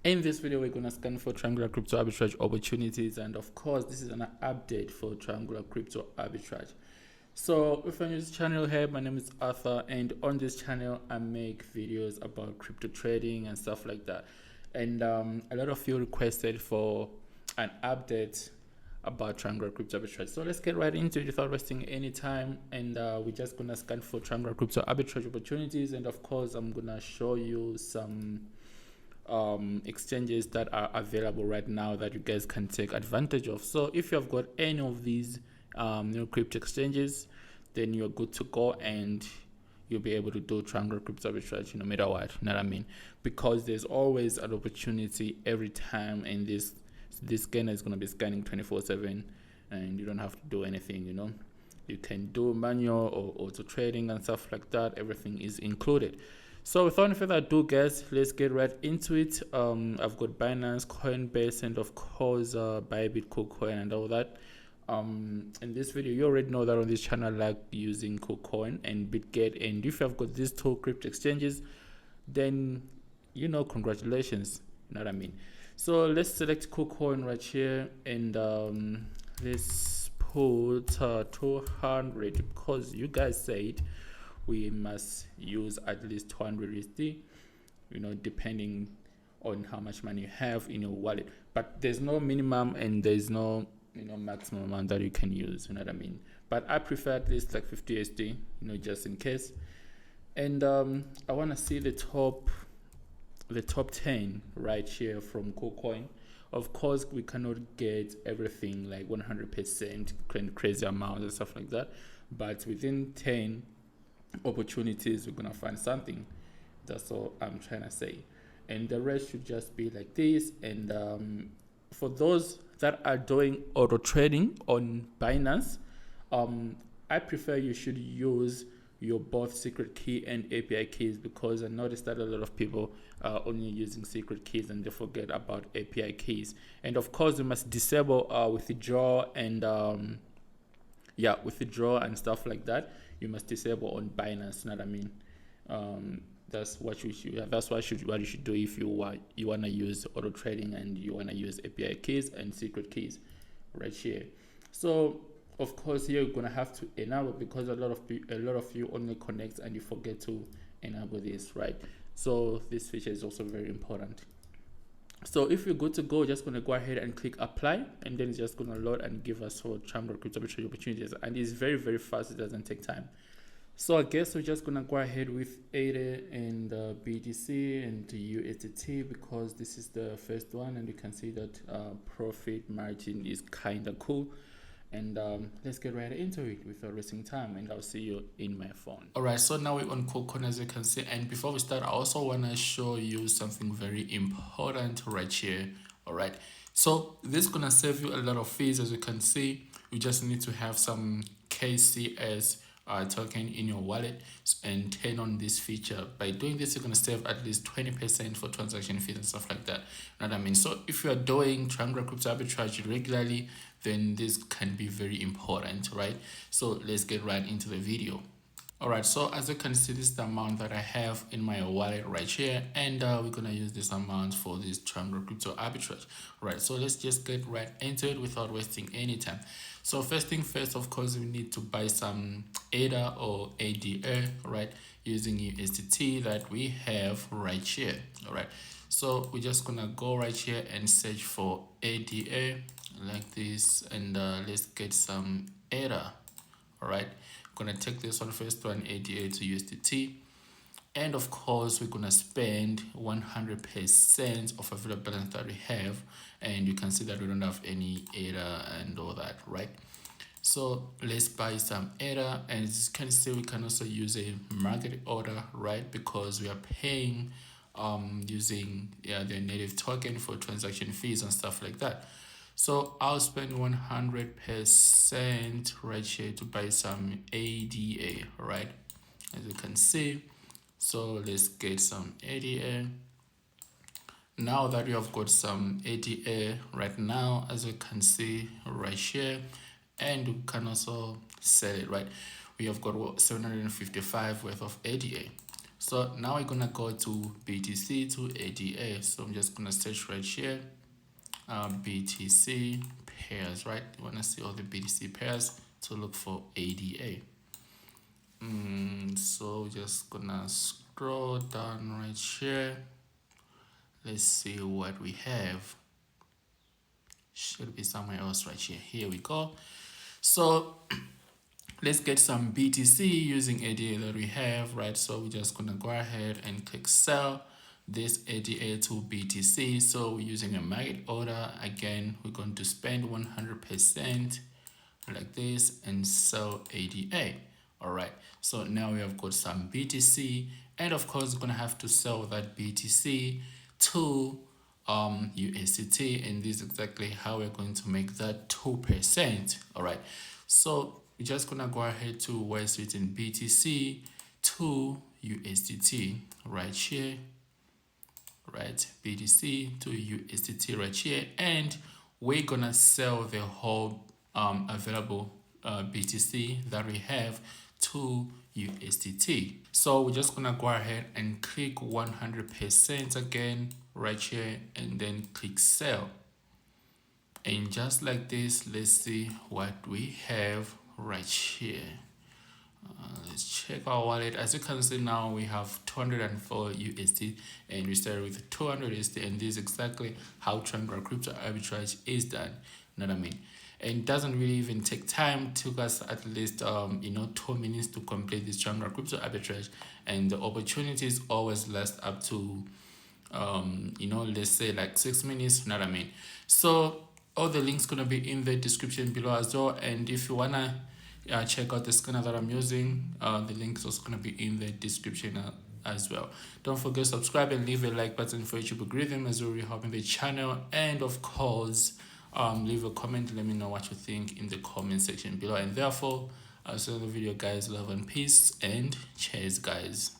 In this video, we're gonna scan for triangular crypto arbitrage opportunities, and of course, this is an update for triangular crypto arbitrage. So if you're new to this channel, hey, my name is Arthur, and on this channel, I make videos about crypto trading and stuff like that. And a lot of you requested for an update about triangular crypto arbitrage. So let's get right into it without wasting any time. And we're just gonna scan for triangular crypto arbitrage opportunities, and of course, I'm gonna show you some exchanges that are available right now that you guys can take advantage of. So if you have got any of these new crypto exchanges, then you're good to go and you'll be able to do triangular crypto arbitrage no matter what, you know what I mean? Because there's always an opportunity every time, and this scanner is going to be scanning 24/7, and you don't have to do anything, you know. You can do manual or auto trading and stuff like that. Everything is included. So without any further ado, guys, let's get right into it. I've got Binance, Coinbase, and of course Bitget, KuCoin, and all that. In this video, you already know that on this channel I like using KuCoin and Bitget, and if you have got these two crypto exchanges, then you know, congratulations, you know what I mean. So let's select KuCoin right here, and let's put 200 because you guys said we must use at least 200 USD, you know, depending on how much money you have in your wallet. But there's no minimum and there's no, you know, maximum amount that you can use, you know what I mean. But I prefer at least like 50 USD, you know, just in case. And I want to see the top 10 right here from KuCoin. Of course, we cannot get everything like 100% crazy amounts and stuff like that, but within 10 opportunities we're gonna find something. That's all I'm trying to say, and the rest should just be like this. And for those that are doing auto trading on Binance, I prefer you should use your both secret key and API keys, because I noticed that a lot of people are only using secret keys and they forget about API keys. And of course, you must disable withdraw and withdraw and stuff like that. You must disable on Binance, you know what I mean? That's what you should. That's what you should do if you wanna use auto trading and you wanna use API keys and secret keys, right here. So of course here you're gonna have to enable, because a lot of you only connect and you forget to enable this, right? So this feature is also very important. So if you're good to go, just gonna go ahead and click apply, and then it's just gonna load and give us for triangular crypto arbitrage opportunities, and it's very, very fast. It doesn't take time. So I guess we're just gonna go ahead with ADA and BTC and USDT, because this is the first one, and you can see that profit margin is kind of cool. And let's get right into it without wasting time, and I'll see you in my phone. All right, so now we're on KuCoin, as you can see, and before we start, I also want to show you something very important right here. All right, so this is gonna save you a lot of fees. As you can see, you just need to have some KCS token in your wallet and turn on this feature. By doing this, you're going to save at least 20% for transaction fees and stuff like that, you know what I mean? So if you are doing triangular crypto arbitrage regularly, then this can be very important, right? So let's get right into the video. All right, so as you can see, this is the amount that I have in my wallet right here, and we're gonna use this amount for this triangular crypto arbitrage. All right, so let's just get right into it without wasting any time. So first thing first, of course, we need to buy some ADA or ADA, right, using USDT that we have right here. All right, so we're just gonna go right here and search for ADA like this, and let's get some ADA. All right, gonna take this one first one, ADA to USDT, and of course we're gonna spend 100% of available balance that we have, and you can see that we don't have any ADA and all that, right? So let's buy some ADA, and as you can see, we can also use a market order, right, because we are paying using the native token for transaction fees and stuff like that. So I'll spend 100% right here to buy some ADA, right? As you can see. So let's get some ADA. Now that we have got some ADA right now, as you can see right here, and you can also sell it, right? We have got 755 worth of ADA. So now we're gonna go to BTC to ADA. So I'm just gonna search right here, BTC pairs, right? You wanna see all the BTC pairs to look for ADA. So just gonna scroll down right here. Let's see what we have. Should be somewhere else right here. Here we go. So let's get some BTC using ADA that we have, right? So we're just gonna go ahead and click sell this ADA to BTC. So we're using a market order. Again, we're going to spend 100% like this and sell ADA. All right, so now we have got some BTC, and of course we're gonna have to sell that BTC to USDT, and this is exactly how we're going to make that 2%. All right, so we're just gonna go ahead to where it's written BTC to USDT right here, right? BTC to USDT right here, and we're gonna sell the whole available BTC that we have to USDT. So we're just gonna go ahead and click 100% again right here, and then click sell. And just like this, let's see what we have right here. Let's check our wallet. As you can see now, we have 204 USD, and we started with 200 USD, and this is exactly how Triangular Crypto Arbitrage is done. You know what I mean? And it doesn't really even take time. It took us at least 2 minutes to complete this Triangular Crypto Arbitrage, and the opportunities always last up to let's say like 6 minutes. You know what I mean? So all the links gonna be in the description below as well, and if you wanna check out the scanner that I'm using, the link is also gonna be in the description as well. Don't forget to subscribe and leave a like button for YouTube algorithm, as well, really helping the channel. And of course, leave a comment, let me know what you think in the comment section below. And therefore, I'll see you in the video, guys. Love and peace, and cheers, guys.